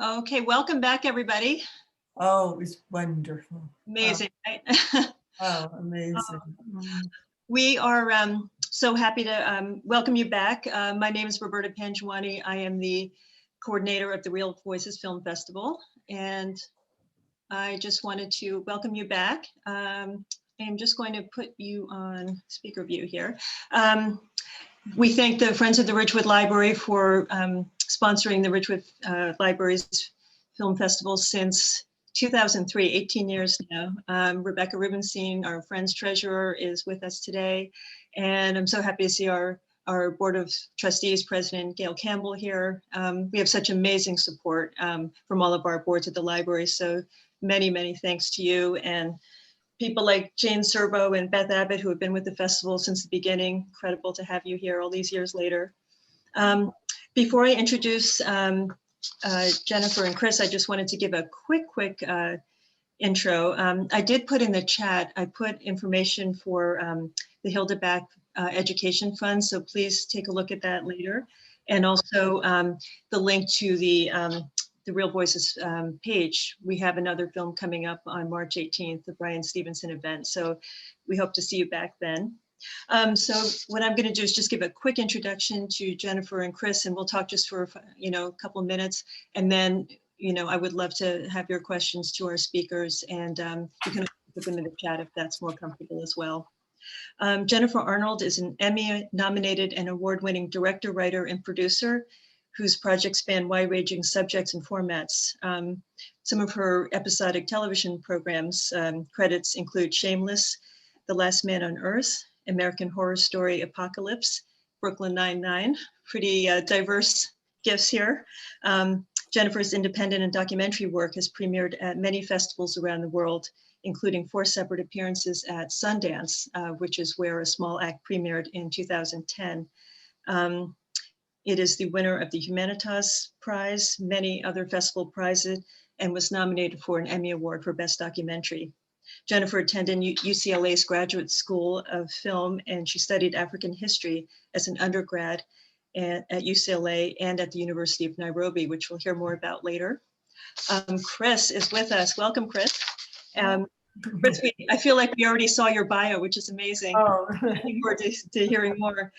Okay, welcome back, everybody. Oh, it was wonderful. Amazing, right? Oh, amazing. We are so happy to welcome you back. My name is Roberta Panjwani. I am the coordinator of the Real Voices Film Festival, and I just wanted to welcome you back. I'm just going to put you on speaker view here. We thank the Friends of the Ridgewood Library for sponsoring the Ridgewood Library's Film Festival since 2003, 18 years now. Rebecca Rubenstein, our Friends Treasurer, is with us today. And I'm so happy to see our Board of Trustees President, Gail Campbell, here. We have such amazing support from all of our boards at the library. So many, many thanks to you and people like Jane Serbo and Beth Abbott, who have been with the festival since the beginning. Incredible to have you here all these years later. Before I introduce Jennifer and Chris, I just wanted to give a quick intro. I did put in the chat, I put information for the Hilda Back Education Fund, so please take a look at that later. And also the link to the Real Voices page. We have another film coming up on March 18th, the Brian Stevenson event. So we hope to see you back then. So what I'm going to do is just give a quick introduction to Jennifer and Chris, and we'll talk just for a couple of minutes. And then, I would love to have your questions to our speakers, and you can put them in the chat if that's more comfortable as well. Jennifer Arnold is an Emmy-nominated and award-winning director, writer, and producer whose projects span wide-ranging subjects and formats. Some of her episodic television programs credits include Shameless, The Last Man on Earth, American Horror Story Apocalypse, Brooklyn Nine-Nine, pretty diverse gifts here. Jennifer's independent and documentary work has premiered at many festivals around the world, including 4 separate appearances at Sundance, which is where A Small Act premiered in 2010. It is the winner of the Humanitas Prize, many other festival prizes, and was nominated for an Emmy Award for Best Documentary. Jennifer attended UCLA's Graduate School of Film, and she studied African history as an undergrad at UCLA and at the University of Nairobi, which we'll hear more about later. Chris is with us. Welcome, Chris. Chris, I feel like we already saw your bio, which is amazing. Oh. Looking forward to hearing more.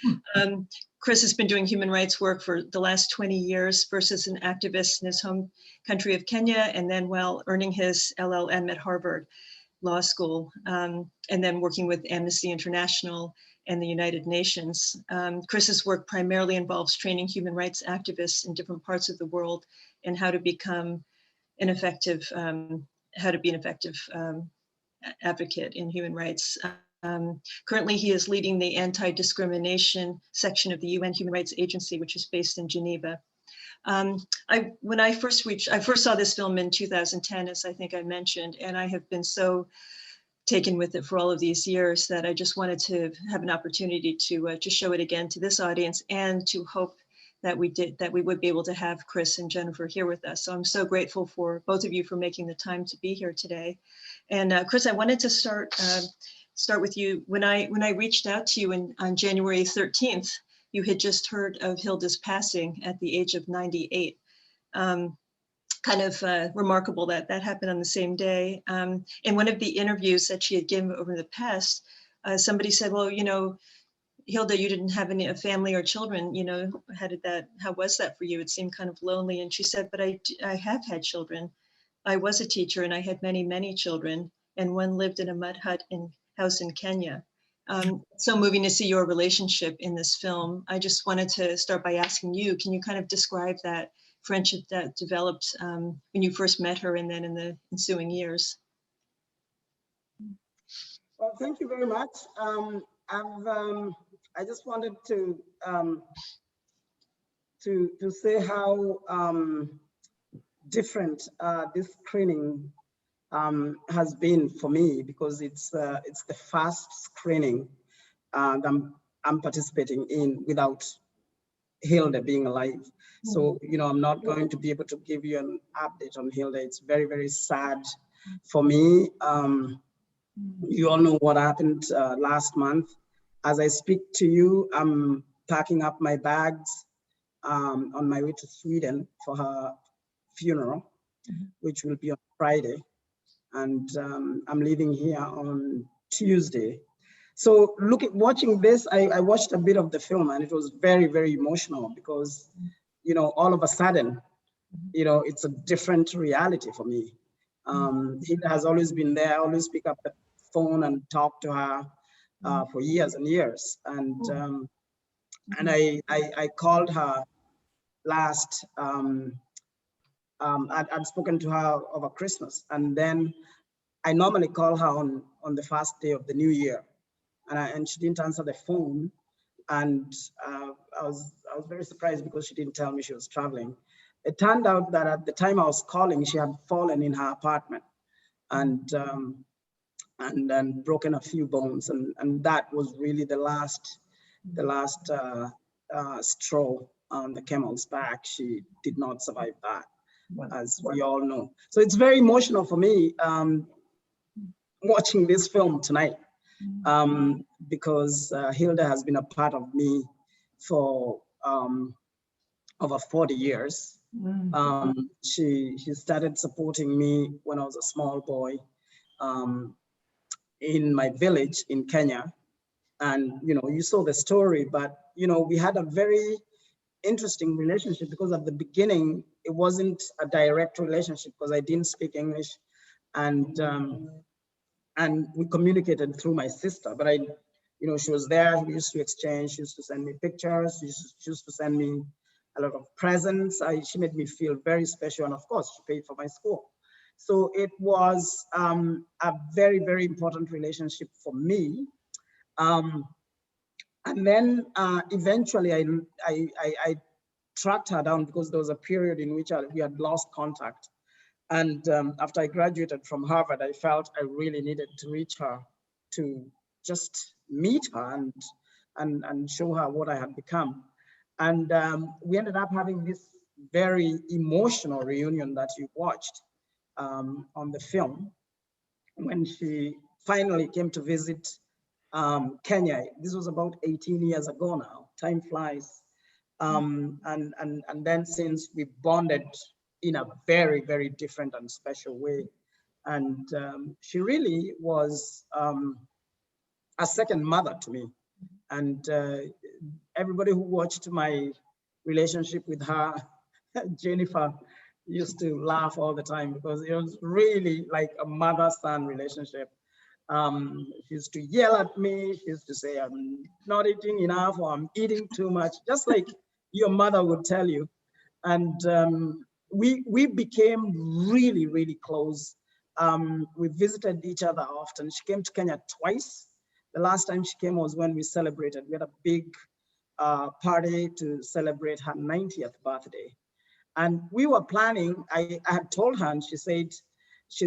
Chris has been doing human rights work for the last 20 years, first as an activist in his home country of Kenya, and then while earning his LLM at Harvard Law School, and then working with Amnesty International and the United Nations. Chris's work primarily involves training human rights activists in different parts of the world and how to become an effective, advocate in human rights. Currently, he is leading the anti-discrimination section of the UN Human Rights Agency, which is based in Geneva. When I first saw this film in 2010, as I think I mentioned, and I have been so taken with it for all of these years that I just wanted to have an opportunity to show it again to this audience, and to hope that we would be able to have Chris and Jennifer here with us. So I'm so grateful for both of you for making the time to be here today. And Chris, I wanted to start with you. When I reached out to you on January 13th, you had just heard of Hilda's passing at the age of 98. Kind of remarkable that happened on the same day. In one of the interviews that she had given over the past, somebody said, well, Hilda, you didn't have a family or children, how was that for you? It seemed kind of lonely. And she said, but I have had children. I was a teacher and I had many, many children, and one lived in a mud hut house in Kenya. So moving to see your relationship in this film. I just wanted to start by asking you, can you kind of describe that friendship that developed when you first met her and then in the ensuing years? Well, thank you very much. I just wanted to say how different this screening has been for me, because it's the first screening that I'm participating in without Hilda being alive. So, I'm not going to be able to give you an update on Hilda. It's very, very sad for me. You all know what happened last month. As I speak to you, I'm packing up my bags on my way to Sweden for her funeral, which will be on Friday. And I'm leaving here on Tuesday. So watching this, I watched a bit of the film, and it was very, very emotional because, you know, all of a sudden, you know, it's a different reality for me. Hilda has always been there. I always pick up the phone and talk to her for years and years. And I called her last, I'd spoken to her over Christmas, and then I normally call her on the first day of the new year, and she didn't answer the phone, and I was very surprised because she didn't tell me she was traveling. It turned out that at the time I was calling, she had fallen in her apartment, and then broken a few bones, and that was really the last straw on the camel's back. She did not survive that, as we all know. So it's very emotional for me watching this film tonight, because Hilda has been a part of me for over 40 years. She started supporting me when I was a small boy in my village in Kenya. And, you know, you saw the story, but, you know, we had a very interesting relationship because at the beginning, it wasn't a direct relationship because I didn't speak English, and we communicated through my sister, but you know, she was there. We used to exchange. She used to send me pictures. She used to send me a lot of presents. She made me feel very special, and of course, she paid for my school. So it was a very, very important relationship for me. And then eventually, I tracked her down because there was a period in which we had lost contact. And after I graduated from Harvard, I felt I really needed to reach her to just meet her and show her what I had become. And we ended up having this very emotional reunion that you watched on the film when she finally came to visit Kenya. This was about 18 years ago now. Time flies. And then since we bonded in a very, very different and special way. And she really was a second mother to me. And everybody who watched my relationship with her, Jennifer, used to laugh all the time because it was really like a mother-son relationship. She used to yell at me. She used to say, I'm not eating enough, or I'm eating too much, just like your mother would tell you. And we became really, really close. We visited each other often. She came to Kenya twice. The last time she came was when we celebrated. We had a big party to celebrate her 90th birthday. And we were planning, I had told her, and she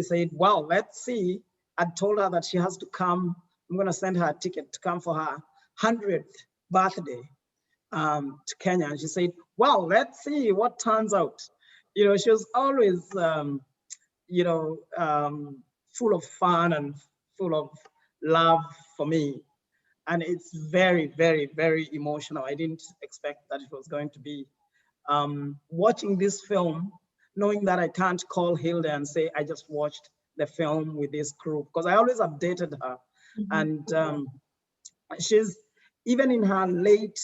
said, well, let's see. I told her that she has to come. I'm going to send her a ticket to come for her 100th birthday to Kenya. And she said, well, let's see what turns out. You know, she was always, you know, full of fun and full of love for me. And it's very, very, very emotional. I didn't expect that it was going to be. Watching this film, knowing that I can't call Hilda and say, I just watched the film with this group, because I always updated her. And she's, even in her late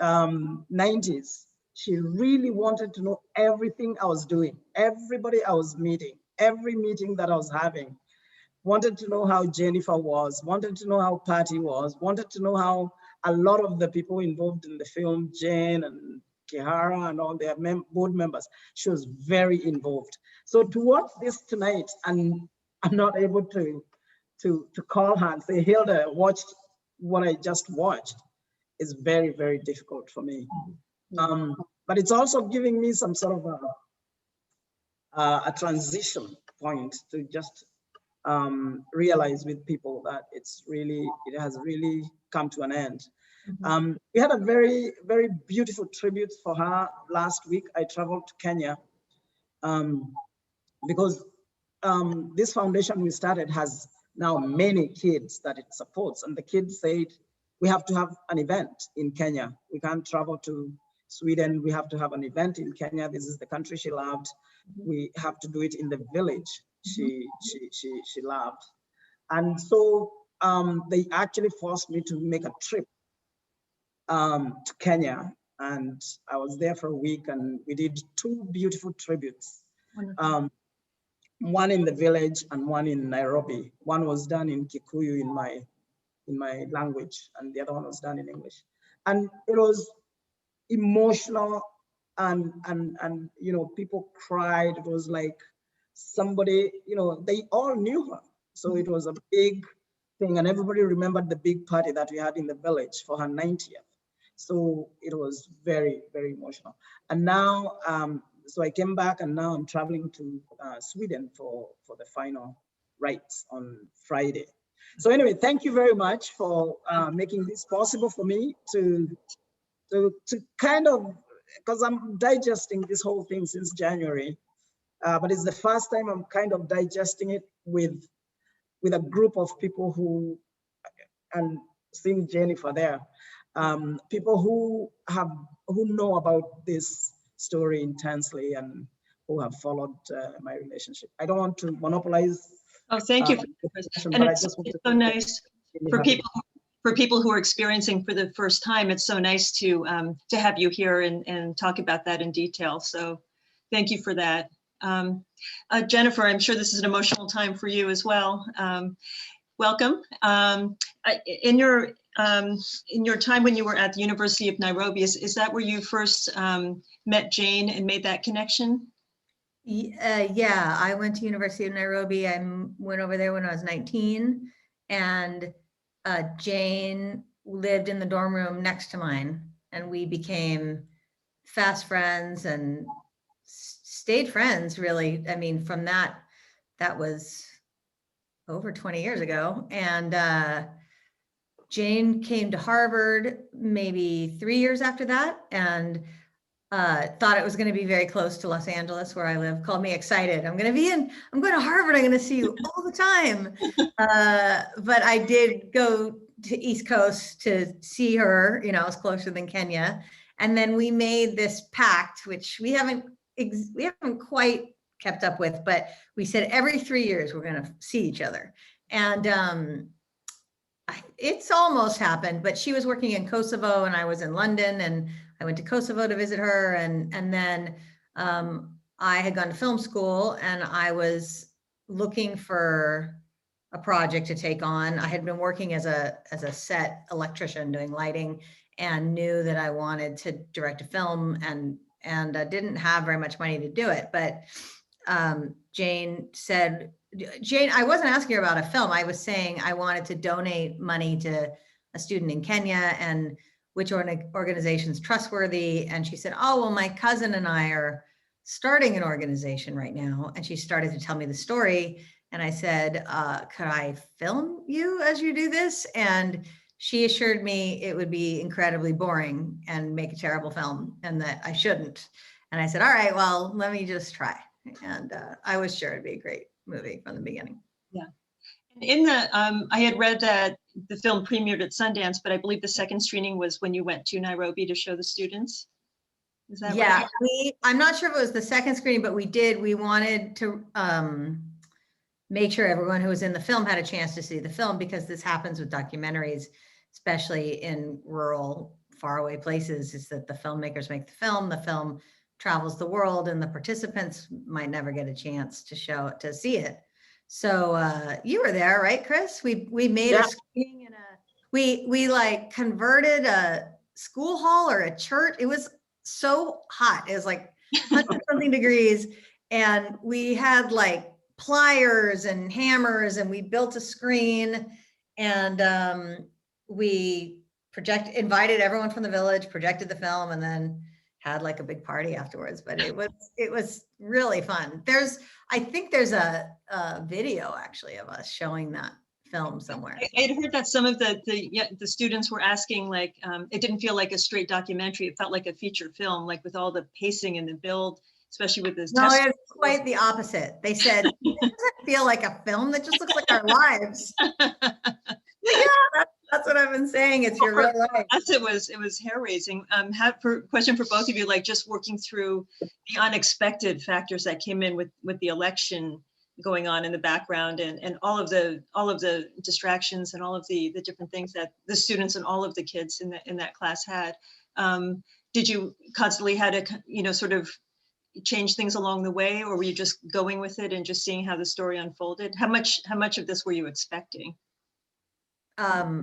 90s, she really wanted to know everything I was doing, everybody I was meeting, every meeting that I was having. Wanted to know how Jennifer was, wanted to know how Patty was, wanted to know how a lot of the people involved in the film, Jane and Kihara and all their board members, she was very involved. So to watch this tonight, and I'm not able to call her and say, Hilda, watched what I just watched, is very, very difficult for me. But it's also giving me some sort of a transition point to just realize with people that it has really come to an end. We had a very, very beautiful tribute for her last week. I traveled to Kenya because this foundation we started has now many kids that it supports. And the kids said, we have to have an event in Kenya. We can't travel to Sweden, we have to have an event. In Kenya, this is the country she loved. We have to do it in the village she loved. And so they actually forced me to make a trip to Kenya, and I was there for a week, and we did 2 beautiful tributes. One in the village and one in Nairobi. One was done in Kikuyu in my language, and the other one was done in English. And it was emotional, and you know, people cried. It was like somebody, you know, they all knew her. So it was a big thing, and everybody remembered the big party that we had in the village for her 90th. So it was very, very emotional. And now, so I came back, and now I'm traveling to Sweden for the final rites on Friday. So anyway, thank you very much for making this possible for me to kind of, because I'm digesting this whole thing since January, but it's the first time I'm kind of digesting it with a group of people who, and seeing Jennifer there, people who know about this story intensely and who have followed my relationship. I don't want to monopolize. Oh, thank you. And it's so nice for people who are experiencing for the first time. It's so nice to have you here and talk about that in detail. So thank you for that. Jennifer, I'm sure this is an emotional time for you as well. Welcome. In your time when you were at the University of Nairobi, is that where you first met Jane and made that connection? Yeah, I went to University of Nairobi. I went over there when I was 19, and Jane lived in the dorm room next to mine, and we became fast friends and stayed friends, really. I mean, from that was over 20 years ago. And Jane came to Harvard maybe 3 years after that, and thought it was going to be very close to Los Angeles, where I live. Called me excited. I'm going to Harvard. I'm going to see you all the time. But I did go to East Coast to see her. You know, I was closer than Kenya. And then we made this pact, which we haven't quite kept up with, but we said every 3 years we're going to see each other. And it's almost happened, but she was working in Kosovo and I was in London, and I went to Kosovo to visit her. And then I had gone to film school, and I was looking for a project to take on. I had been working as a set electrician doing lighting, and knew that I wanted to direct a film, and didn't have very much money to do it. But Jane, I wasn't asking her about a film. I was saying I wanted to donate money to a student in Kenya, and which organization's trustworthy. And she said, oh, well, my cousin and I are starting an organization right now. And she started to tell me the story. And I said, could I film you as you do this? And she assured me it would be incredibly boring and make a terrible film, and that I shouldn't. And I said, all right, well, let me just try. And I was sure it'd be a great movie from the beginning. Yeah. In the, I had read that the film premiered at Sundance, but I believe the second screening was when you went to Nairobi to show the students. Is that right? I'm not sure if it was the second screening, but we wanted to make sure everyone who was in the film had a chance to see the film, because this happens with documentaries, especially in rural, faraway places, is that the filmmakers make the film travels the world, and the participants might never get a chance to see it. So you were there, right, Chris? We made a screening we like converted a school hall or a church. It was so hot. It was like 100-something degrees, and we had like pliers and hammers, and we built a screen, and we invited everyone from the village, projected the film, and then had like a big party afterwards. But it was really fun. I think there's a video actually of us showing that film somewhere. I had heard that some of the students were asking, like, it didn't feel like a straight documentary. It felt like a feature film, like with all the pacing and the build, especially with this. No, it's quite the opposite. They said, it doesn't feel like a film. That just looks like our lives. Yeah, that's That's what I've been saying. It's your real life. Yes, it was hair raising. Question for both of you, like just working through the unexpected factors that came in with the election going on in the background, and all of the distractions and all of the different things that the students and all of the kids in that class had. Did you constantly had to, sort of change things along the way, or were you just going with it and just seeing how the story unfolded? How much of this were you expecting? I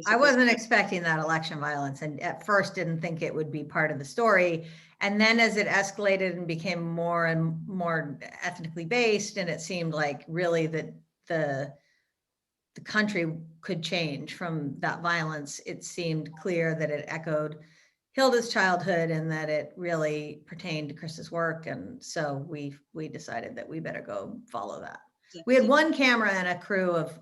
wasn't expecting that election violence, and at first didn't think it would be part of the story. And then as it escalated and became more and more ethnically based, and it seemed like really that the country could change from that violence, it seemed clear that it echoed Hilda's childhood and that it really pertained to Chris's work. And so we decided that we better go follow that. We had one camera and a crew of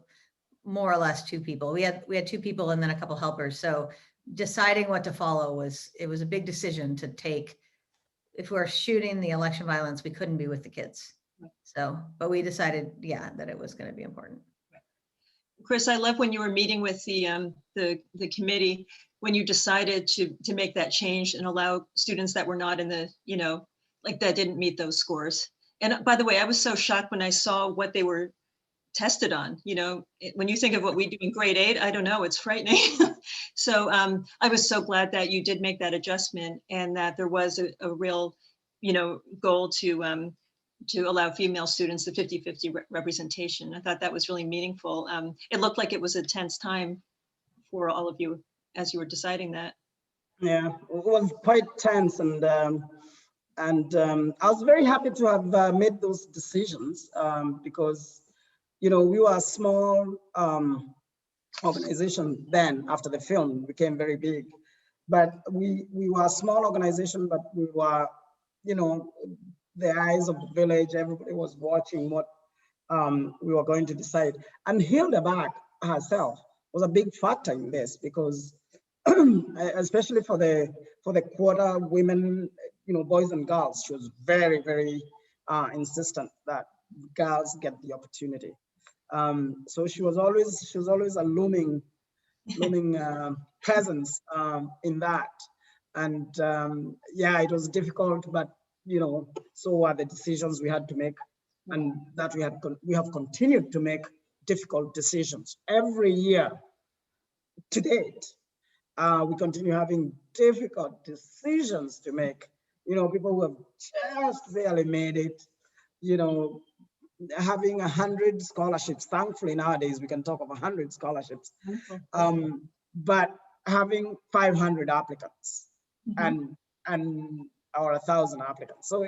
more or less 2 people. We had 2 people and then a couple helpers. So deciding what to follow was a big decision to take. If we're shooting the election violence, we couldn't be with the kids. So, but we decided, that it was going to be important. Chris, I love when you were meeting with the committee, when you decided to make that change and allow students that were not in the, like that didn't meet those scores. And by the way, I was so shocked when I saw what they were tested on. When you think of what we do in grade 8, I don't know, it's frightening. So I was so glad that you did make that adjustment, and that there was a real, goal to allow female students the 50-50 representation. I thought that was really meaningful. It looked like it was a tense time for all of you as you were deciding that. Yeah, it was quite tense, and I was very happy to have made those decisions because, we were a small organization then. After the film became very big, but we were a small organization, but we were, the eyes of the village. Everybody was watching what we were going to decide. And Hilda back herself was a big factor in this, because especially for the quota women, boys and girls, she was very, very insistent that girls get the opportunity. So she was always a looming presence in that. And it was difficult, but so are the decisions we had to make, and that we have continued to make difficult decisions every year to date. We continue having difficult decisions to make. People who have just barely made it, having 100 scholarships. Thankfully, nowadays we can talk of 100 scholarships, but having 500 applicants and or 1,000 applicants. So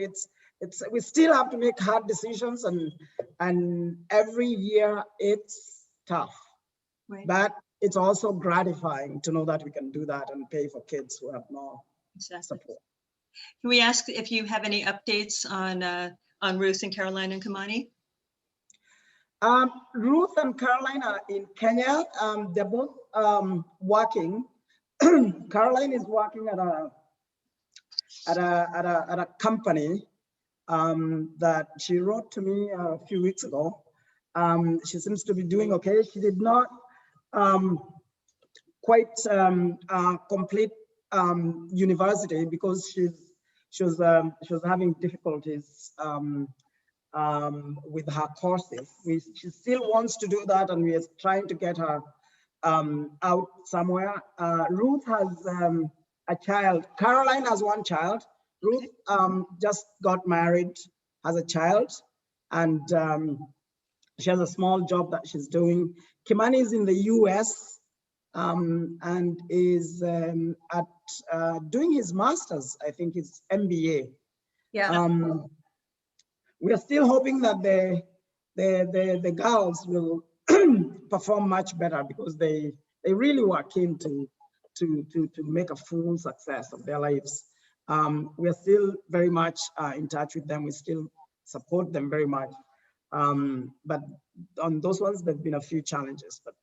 we still have to make hard decisions, and every year it's tough, Right. but it's also gratifying to know that we can do that and pay for kids who have no support. Can we ask if you have any updates on Ruth and Caroline and Kamani? Ruth and Caroline are in Kenya. They're both working. Caroline is working at a company that she wrote to me a few weeks ago. She seems to be doing okay. She did not quite complete university because she was having difficulties with her courses. She still wants to do that, and we are trying to get her out somewhere. Ruth has a child. Caroline has one child. Ruth just got married, has a child, and she has a small job that she's doing. Kimani is in the US and is doing his master's, I think his MBA. Yeah. We are still hoping that the girls will perform much better, because they really were keen to make a full success of their lives. We are still very much in touch with them. We still support them very much. But on those ones, there've been a few challenges, but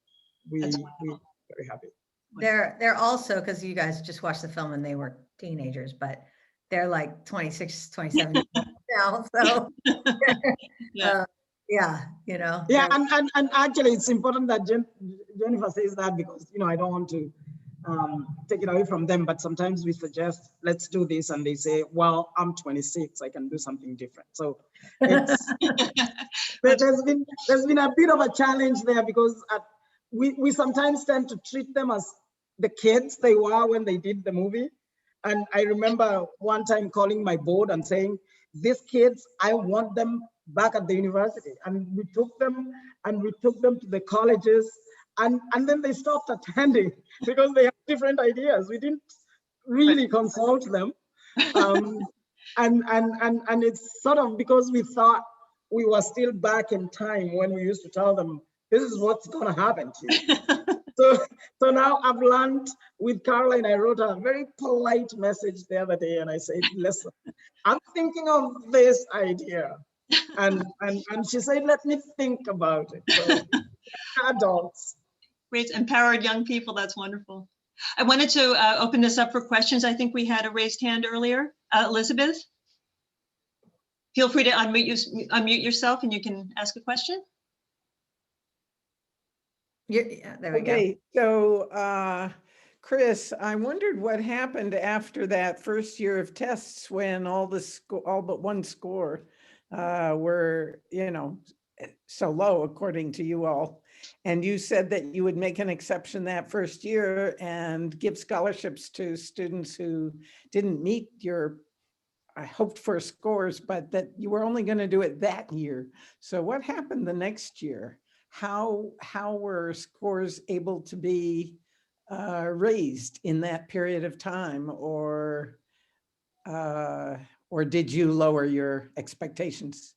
we're very happy. They're also, because you guys just watched the film and they were teenagers, but they're like 26, 27 now. So Yeah, you know. Yeah, they're- and actually it's important that Jennifer says that because, you know, I don't want to take it away from them, but sometimes we suggest, let's do this. And they say, well, I'm 26, I can do something different. So it's, there's been a bit of a challenge there because we sometimes tend to treat them as the kids they were when they did the movie. And I remember one time calling my board and saying, these kids, I want them back at the university. And we took them to the colleges, and then they stopped attending because they have different ideas. We didn't really consult them. And it's sort of because we thought we were still back in time when we used to tell them, this is what's gonna happen to you. So now I've learned with Caroline, I wrote a very polite message the other day and I said, listen, I'm thinking of this idea. And she said, let me think about it. So adults. Great, empowered young people, that's wonderful. I wanted to open this up for questions. I think we had a raised hand earlier. Elizabeth? Feel free to unmute yourself and you can ask a question. Yeah, there we go. Okay, so Chris, I wondered what happened after that first year of tests when all but one score were, you know, so low according to you all. And you said that you would make an exception that first year and give scholarships to students who didn't meet your hoped for scores, but that you were only going to do it that year. So what happened the next year? How were scores able to be raised in that period of time, or did you lower your expectations?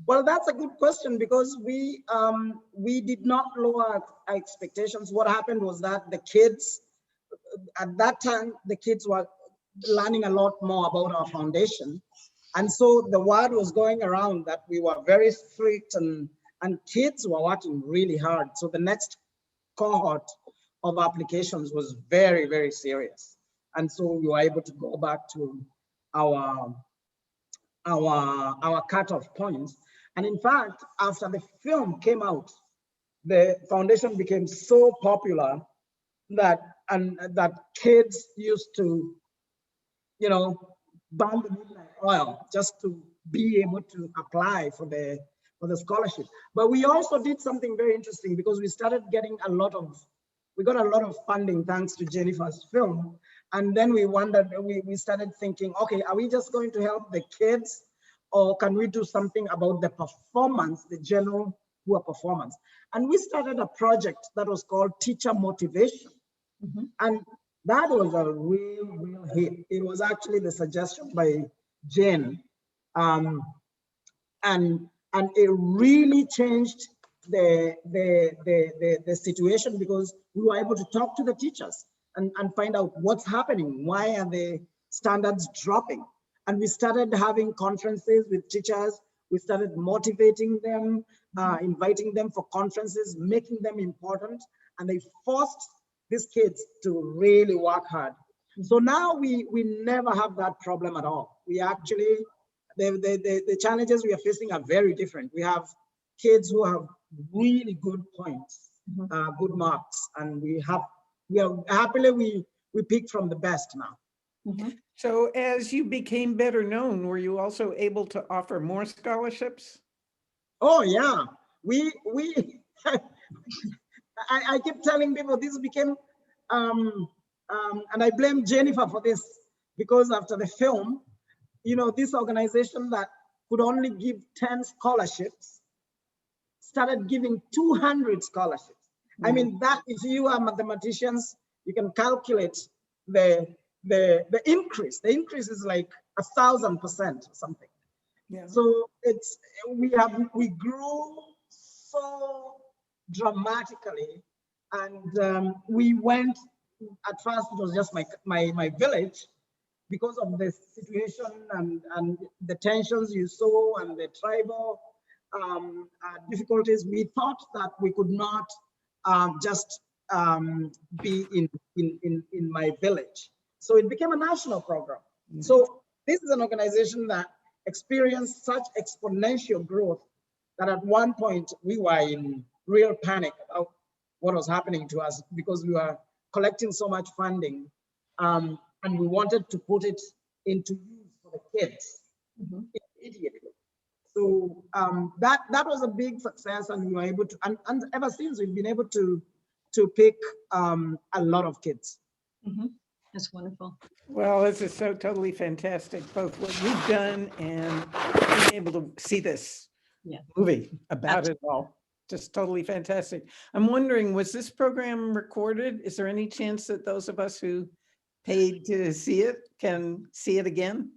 Well, that's a good question because we did not lower our expectations. What happened was that the kids, at that time, the kids were learning a lot more about our foundation. And so the word was going around that we were very strict and kids were working really hard. So the next cohort of applications was very, very serious. And so we were able to go back to our cutoff points. And in fact, after the film came out, the foundation became so popular that kids used to, you know, burn the midnight oil just to be able to apply for the scholarship. But we also did something very interesting because we started getting we got a lot of funding thanks to Jennifer's film. And then we wondered, we started thinking, okay, are we just going to help the kids, or can we do something about the performance, the general poor performance? And we started a project that was called Teacher Motivation. Mm-hmm. And that was a real hit. It was actually the suggestion by Jen. And it really changed the situation because we were able to talk to the teachers and find out what's happening. Why are the standards dropping? And we started having conferences with teachers. We started motivating them, inviting them for conferences, making them important. And they forced these kids to really work hard. So now we never have that problem at all. We actually, the challenges we are facing are very different. We have kids who have really good points, good marks, and we pick from the best now. Mm-hmm. So as you became better known, were you also able to offer more scholarships? Oh yeah, I keep telling people this became, and I blame Jennifer for this, because after the film, you know, this organization that could only give 10 scholarships started giving 200 scholarships. Mm-hmm. I mean, that if you are mathematicians, you can calculate the increase. The increase is like 1,000% or something. Yeah. So we grew so dramatically, and we went. At first, it was just my village, because of the situation and the tensions you saw and the tribal difficulties. We thought that we could not just be in my village. So it became a national program. Mm-hmm. So this is an organization that experienced such exponential growth that at one point we were in real panic about what was happening to us because we were collecting so much funding, and we wanted to put it into use for the kids immediately. So that was a big success, and we were able to, and ever since we've been able to pick a lot of kids. That's wonderful. Well, this is so totally fantastic, both what you've done and being able to see this movie about it all. Just totally fantastic. I'm wondering, was this program recorded? Is there any chance that those of us who paid to see it can see it again?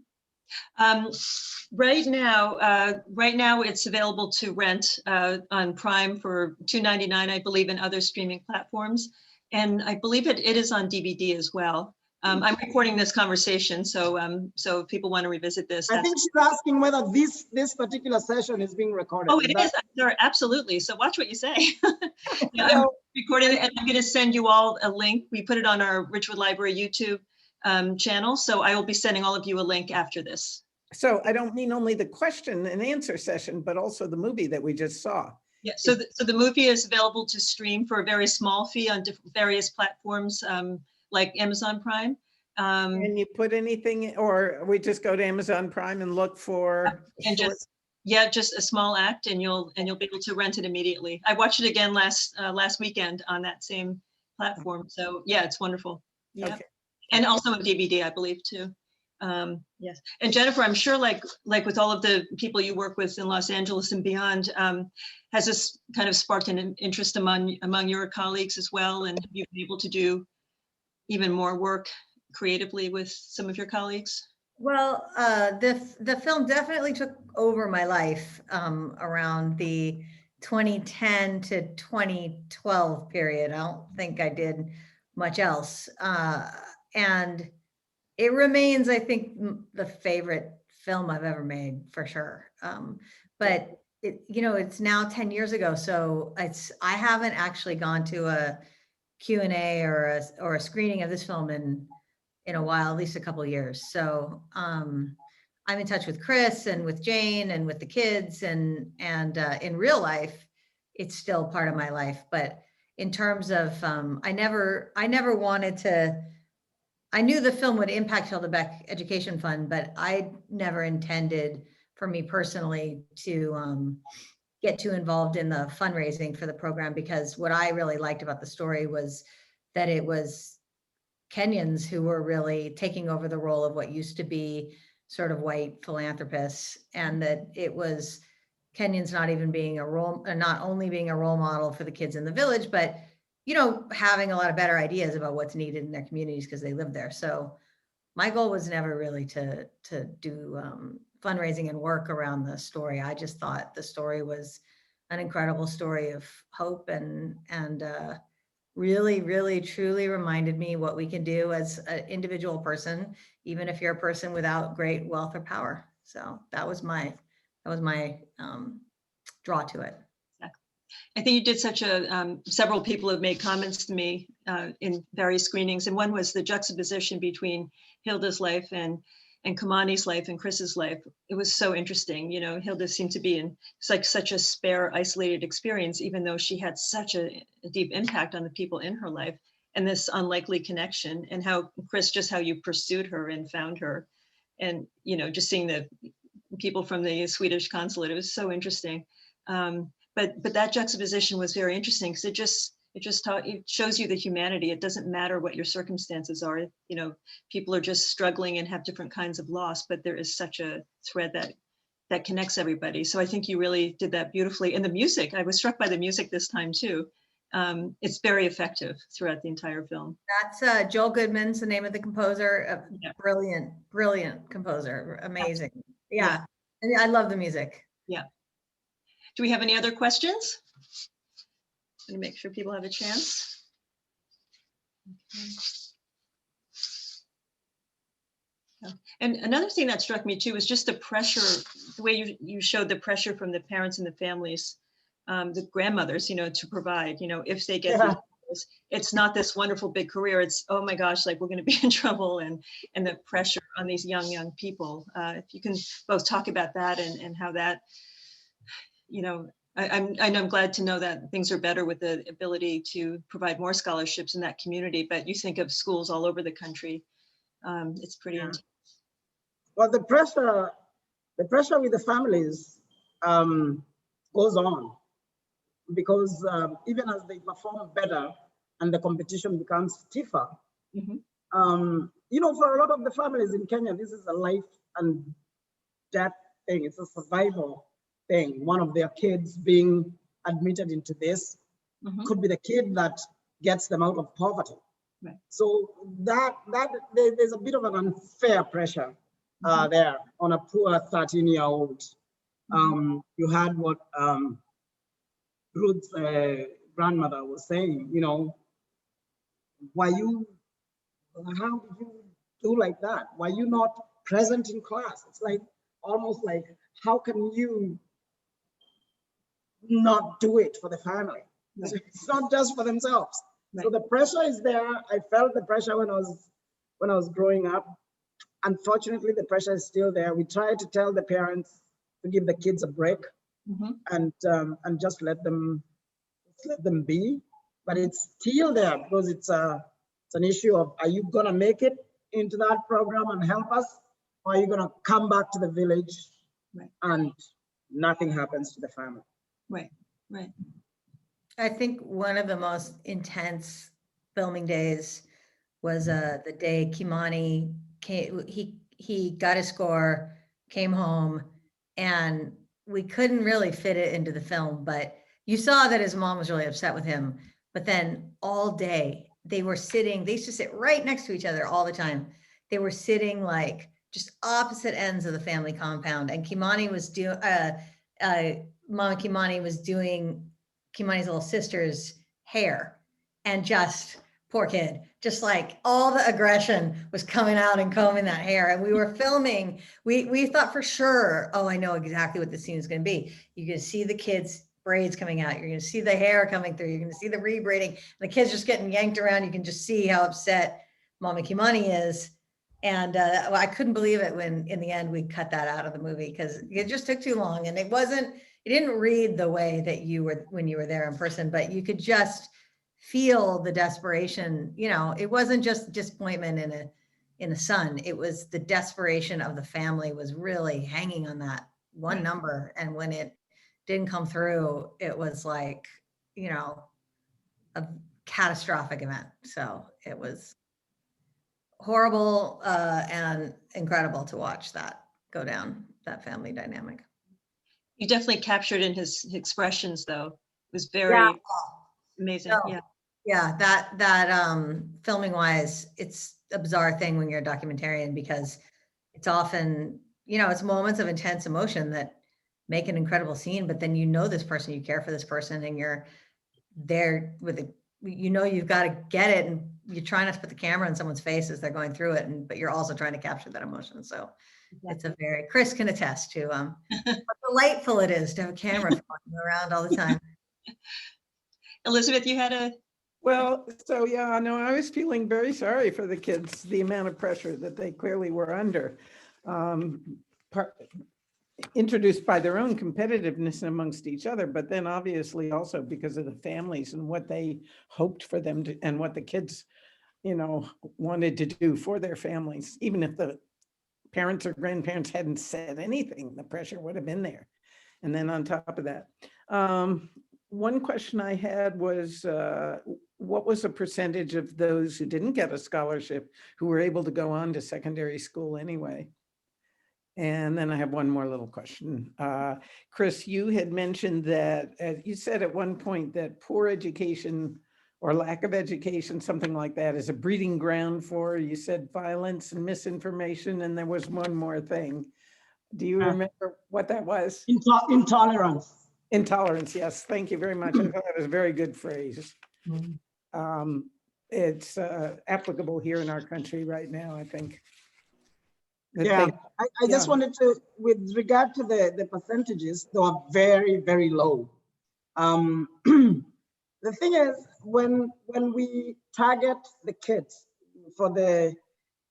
Right now it's available to rent on Prime for $2.99, I believe, and other streaming platforms. And I believe it is on DVD as well. I'm recording this conversation, so if people want to revisit this. I think she's asking whether this particular session is being recorded. Oh, it is. Sure, absolutely. So watch what you say. I'm recording it, and I'm going to send you all a link. We put it on our Ridgewood Library YouTube channel, so I will be sending all of you a link after this. So I don't mean only the question and answer session, but also the movie that we just saw. Yeah, so the movie is available to stream for a very small fee on various platforms like Amazon Prime. Can you put anything, or we just go to Amazon Prime and look for? And just a small act, and you'll be able to rent it immediately. I watched it again last weekend on that same platform. So yeah, it's wonderful. Yeah, okay. And also on DVD, I believe too. Yes, and Jennifer, I'm sure like with all of the people you work with in Los Angeles and beyond, has this kind of sparked an interest among your colleagues as well, and have you been able to do even more work creatively with some of your colleagues? Well, the film definitely took over my life around the 2010 to 2012 period. I don't think I did much else. And it remains, I think, the favorite film I've ever made, for sure. But it's now 10 years ago, so I haven't actually gone to a Q&A or a screening of this film in a while, at least a couple of years. So I'm in touch with Chris and with Jane and with the kids, and in real life, it's still part of my life. But in terms of, I never wanted to. I knew the film would impact Hilda Beck Education Fund, but I never intended for me personally to get too involved in the fundraising for the program, because what I really liked about the story was that it was Kenyans who were really taking over the role of what used to be sort of white philanthropists, and that it was Kenyans not only being a role model for the kids in the village, but having a lot of better ideas about what's needed in their communities because they live there. So my goal was never really to do fundraising and work around the story. I just thought the story was an incredible story of hope, and really, really, truly reminded me what we can do as an individual person, even if you're a person without great wealth or power. So that was my draw to it. I think you did such a, several people have made comments to me in various screenings, and one was the juxtaposition between Hilda's life and Kamani's life and Chris's life. It was so interesting. Hilda seemed to be it's like such a spare, isolated experience, even though she had such a deep impact on the people in her life, and this unlikely connection, and how Chris, just how you pursued her and found her, and just seeing the people from the Swedish consulate, it was so interesting. But that juxtaposition was very interesting, because it shows you the humanity. It doesn't matter what your circumstances are. People are just struggling and have different kinds of loss, but there is such a thread that connects everybody. So I think you really did that beautifully. And the music, I was struck by the music this time too. It's very effective throughout the entire film. That's Joel Goodman's the name of the composer. Brilliant composer. Amazing. Yeah. And I love the music. Yeah. Do we have any other questions? I'm going to make sure people have a chance. Okay. And another thing that struck me too was just the pressure, the way you showed the pressure from the parents and the families, the grandmothers, to provide, if they get these, it's not this wonderful big career. It's, oh my gosh, like we're going to be in trouble, and the pressure on these young people. If you can both talk about that and how that you know, I'm glad to know that things are better with the ability to provide more scholarships in that community, but you think of schools all over the country. It's pretty intense. Well, the pressure with the families goes on, because even as they perform better and the competition becomes stiffer, you know, for a lot of the families in Kenya, this is a life and death thing. It's a survival thing. One of their kids being admitted into this could be the kid that gets them out of poverty. Right. So there's a bit of an unfair pressure there on a poor 13-year-old. You had what Ruth's grandmother was saying, you know, how did you do like that? Why you not present in class? It's like almost like, how can you not do it for the family? Right. It's not just for themselves. Right. So the pressure is there. I felt the pressure when I was growing up. Unfortunately, the pressure is still there. We try to tell the parents to give the kids a break and just let them be, but it's still there, because it's an issue of, are you gonna make it into that program and help us, or are you gonna come back to the village and nothing happens to the family? Right. I think one of the most intense filming days was the day Kimani came. He got his score, came home, and we couldn't really fit it into the film, but you saw that his mom was really upset with him. But then all day they were sitting, they used to sit right next to each other all the time. They were sitting like just opposite ends of the family compound. And Kimani was doing, Mama Kimani was doing Kimani's little sister's hair, and just, poor kid, just like all the aggression was coming out and combing that hair. And we were filming, we thought for sure, oh, I know exactly what the scene is going to be. You're going to see the kids' braids coming out. You're going to see the hair coming through. You're going to see the rebraiding. The kids just getting yanked around. You can just see how upset Mama Kimani is. And I couldn't believe it when in the end we cut that out of the movie, because it just took too long, and it didn't read the way that you were when you were there in person, but you could just feel the desperation. You know, it wasn't just disappointment in a son. It was the desperation of the family was really hanging on that one number. And when it didn't come through, it was like, you know, a catastrophic event. So it was horrible and incredible to watch that go down, that family dynamic. You definitely captured in his expressions, though. It was very amazing. So, yeah, that filming wise, it's a bizarre thing when you're a documentarian, because it's often, you know, it's moments of intense emotion that make an incredible scene, but then you know this person, you care for this person, and you're there with it, you know, you've got to get it, and you're trying not to put the camera in someone's face as they're going through it, but you're also trying to capture that emotion. So it's a very, Chris can attest to how delightful it is to have a camera following around all the time. Elizabeth, you had a... Well, so yeah, no, I was feeling very sorry for the kids, the amount of pressure that they clearly were under, introduced by their own competitiveness amongst each other, but then obviously also because of the families and what they hoped for them to, and what the kids, you know, wanted to do for their families. Even if the parents or grandparents hadn't said anything, the pressure would have been there. And then on top of that, one question I had was, what was the percentage of those who didn't get a scholarship who were able to go on to secondary school anyway? And then I have one more little question. Chris, you had mentioned that, you said at one point that poor education or lack of education, something like that, is a breeding ground for, you said, violence and misinformation, and there was one more thing. Do you remember what that was? Intolerance. Intolerance, yes. Thank you very much. I thought that was a very good phrase. It's applicable here in our country right now, I think. Yeah, I just wanted to, with regard to the percentages, they are very, very low. The thing is, when we target the kids for the,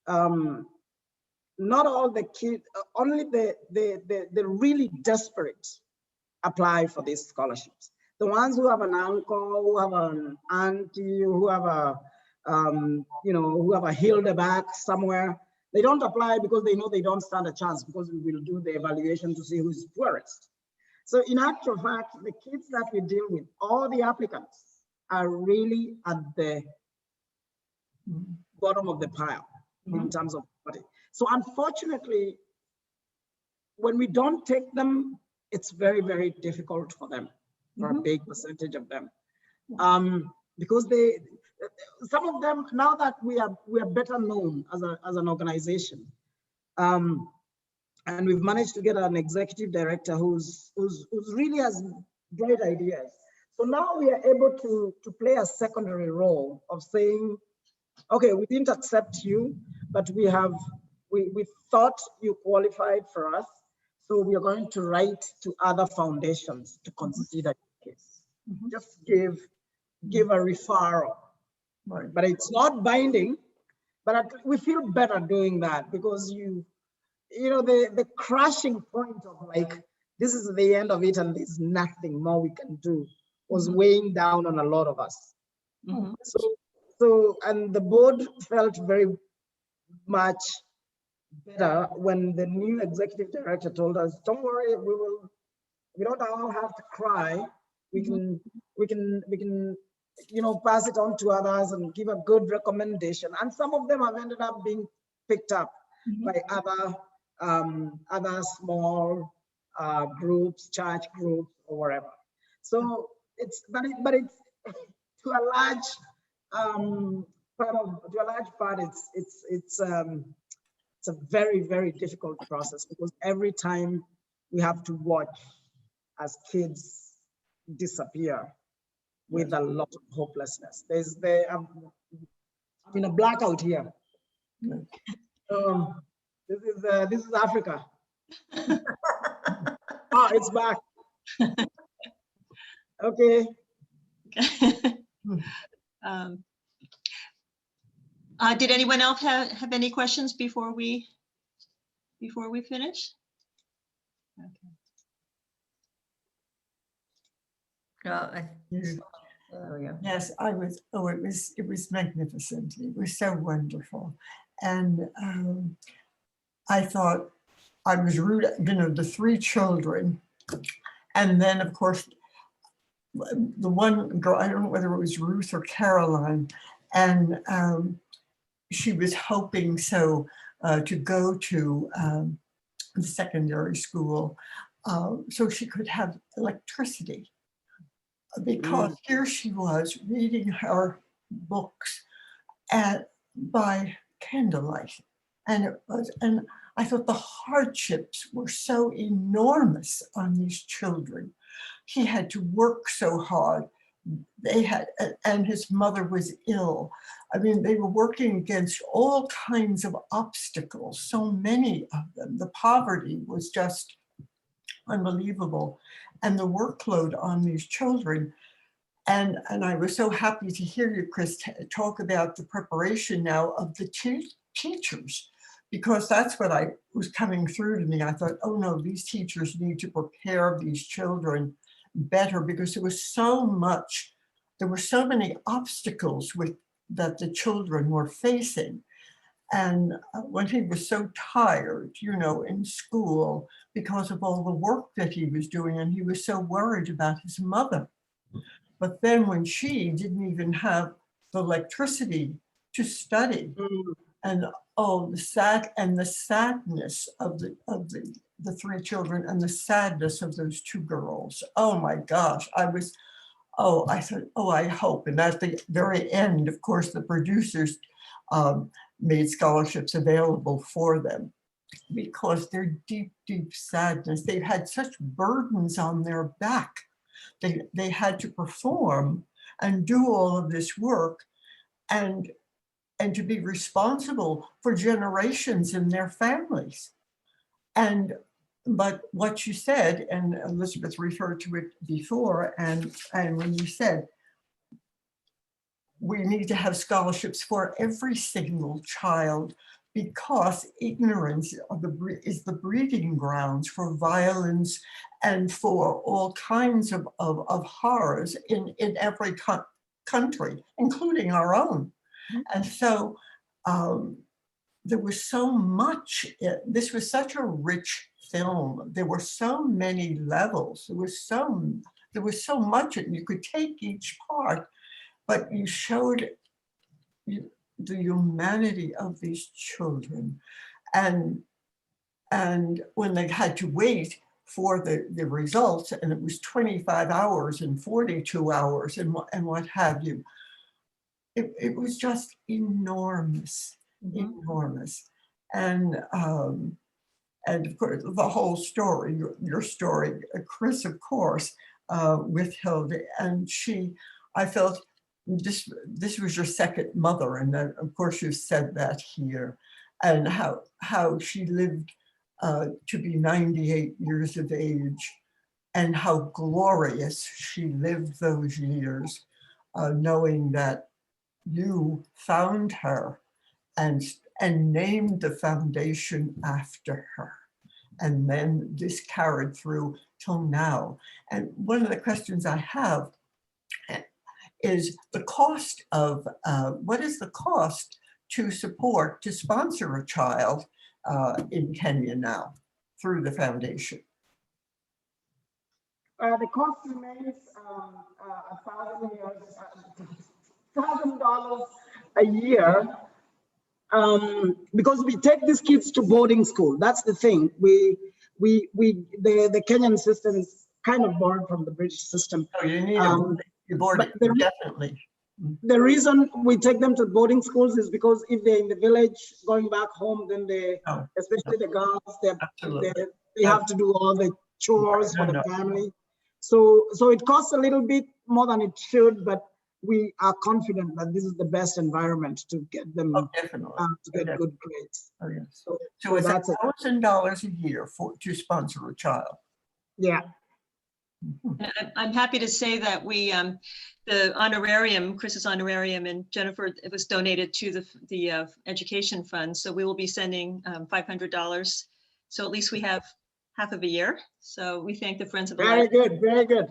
not all the kids, only the really desperate apply for these scholarships. The ones who have an uncle, who have an auntie, who have a, who have a Hilda back somewhere, they don't apply because they know they don't stand a chance, because we will do the evaluation to see who's poorest. So in actual fact, the kids that we deal with, all the applicants are really at the bottom of the pile in terms of poverty. So unfortunately, when we don't take them, it's very, very difficult for them, for a big percentage of them. Because some of them, now that we are better known as an organization, and we've managed to get an executive director who's really has great ideas. So now we are able to play a secondary role of saying, okay, we didn't accept you, but we thought you qualified for us. So we are going to write to other foundations to consider your case. Just give a referral. Right. But it's not binding, but we feel better doing that, because the crashing point of like, this is the end of it and there's nothing more we can do, was weighing down on a lot of us. So, and the board felt very much better when the new executive director told us, don't worry, we don't all have to cry. We can pass it on to others and give a good recommendation. And some of them have ended up being picked up by other small groups, church groups, or whatever. So it's to a large part, it's a very, very difficult process, because every time we have to watch as kids disappear with a lot of hopelessness. I'm in a blackout here. This is Africa. Oh, it's back. Okay. Did anyone else have any questions before we finish? Okay. There we go. Yes, it was magnificent. It was so wonderful. And I thought I was rude, the three children. And then of course, the one girl, I don't know whether it was Ruth or Caroline, and she was hoping to go to the secondary school so she could have electricity. Because here she was reading her books by candlelight, and I thought the hardships were so enormous on these children. He had to work so hard. And his mother was ill. I mean, they were working against all kinds of obstacles, so many of them. The poverty was just unbelievable, and the workload on these children. And I was so happy to hear you, Chris, talk about the preparation now of the teachers, because that's what was coming through to me. I thought, oh no, these teachers need to prepare these children better, because there were so many obstacles that the children were facing. And when he was so tired, in school, because of all the work that he was doing, and he was so worried about his mother. But then when she didn't even have the electricity to study, and the sadness of the three children, and the sadness of those two girls. Oh my gosh, I thought, I hope. And at the very end, of course, the producers made scholarships available for them, because their deep, deep sadness, they've had such burdens on their back. They had to perform and do all of this work, and to be responsible for generations in their families. But what you said, and Elizabeth referred to it before, and when you said, we need to have scholarships for every single child because ignorance of is the breeding grounds for violence and for all kinds of horrors in every country, including our own. And so there was so much, this was such a rich film. There were so many levels. There was so much, and you could take each part, but you showed the humanity of these children. And when they had to wait for the results, and it was 25 hours and 42 hours and what have you, it was just enormous, enormous. And of course, the whole story, your story, Chris, of course, with Hilda, and I felt this was your second mother, and then of course you said that here, and how she lived to be 98 years of age, and how glorious she lived those years, knowing that you found her and named the foundation after her. And then this carried through till now. And one of the questions I have is the cost of, what is the cost to sponsor a child in Kenya now through the foundation? The cost remains $1,000 a year, because we take these kids to boarding school. That's the thing. The Kenyan system is kind of borrowed from the British system. Oh, you need boarding, definitely. The reason we take them to boarding schools is because if they're in the village going back home, then especially the girls, they have to do all the chores for the family. So it costs a little bit more than it should, but we are confident that this is the best environment to get them to get good grades. Oh, yes. So it's $1,000 a year to sponsor a child. Yeah. I'm happy to say that we, the honorarium, Chris's honorarium, and Jennifer, it was donated to the education fund. So we will be sending $500. So at least we have half of a year. So we thank the Friends of the Library. Very good, very good.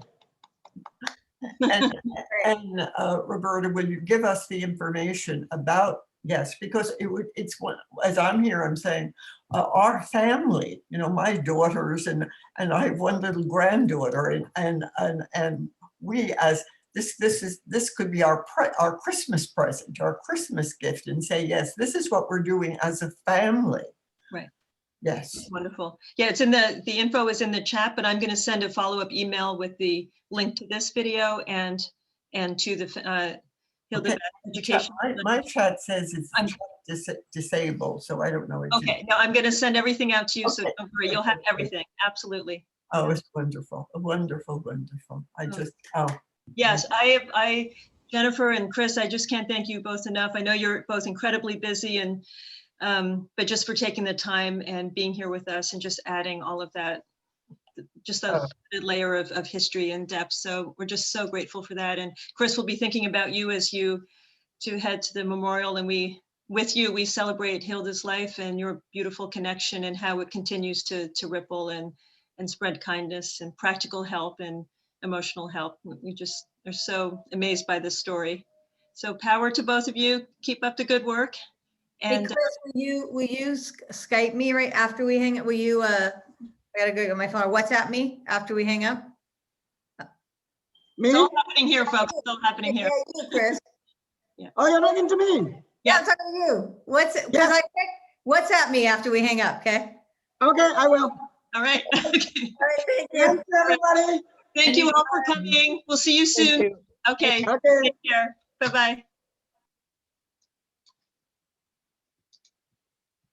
And Roberta, will you give us the information about, yes, because it's one, as I'm here, I'm saying, our family, my daughters and I have one little granddaughter, and we as this could be our Christmas present, our Christmas gift, and say, yes, this is what we're doing as a family. Right. Yes. Wonderful. Yeah, it's in the info is in the chat, but I'm going to send a follow-up email with the link to this video and to the Hilda education. My chat says it's disabled, so I don't know. Okay, no, I'm going to send everything out to you, so don't worry, you'll have everything. Absolutely. Oh, it's wonderful, wonderful, wonderful. Yes, Jennifer and Chris, I just can't thank you both enough. I know you're both incredibly busy, and but just for taking the time and being here with us and just adding all of that, just a layer of history and depth. So we're just so grateful for that. And Chris will be thinking about you as you head to the memorial, and with you, we celebrate Hilda's life and your beautiful connection and how it continues to ripple and spread kindness and practical help and emotional help. We just are so amazed by this story. So power to both of you. Keep up the good work. And hey Chris, will you Skype me right after we hang up? Will you, I gotta go get my phone, or WhatsApp me after we hang up? Me? it's all happening here, folks. It's all happening here. Yeah, you, Chris. Yeah. Oh, you're talking to me? Yeah, I'm talking to you. WhatsApp me after we hang up, okay? Okay, I will. All right. Okay. All right, thank you. Thanks, everybody. Thank you all for coming. We'll see you soon. Okay. Okay. Take care. Bye-bye.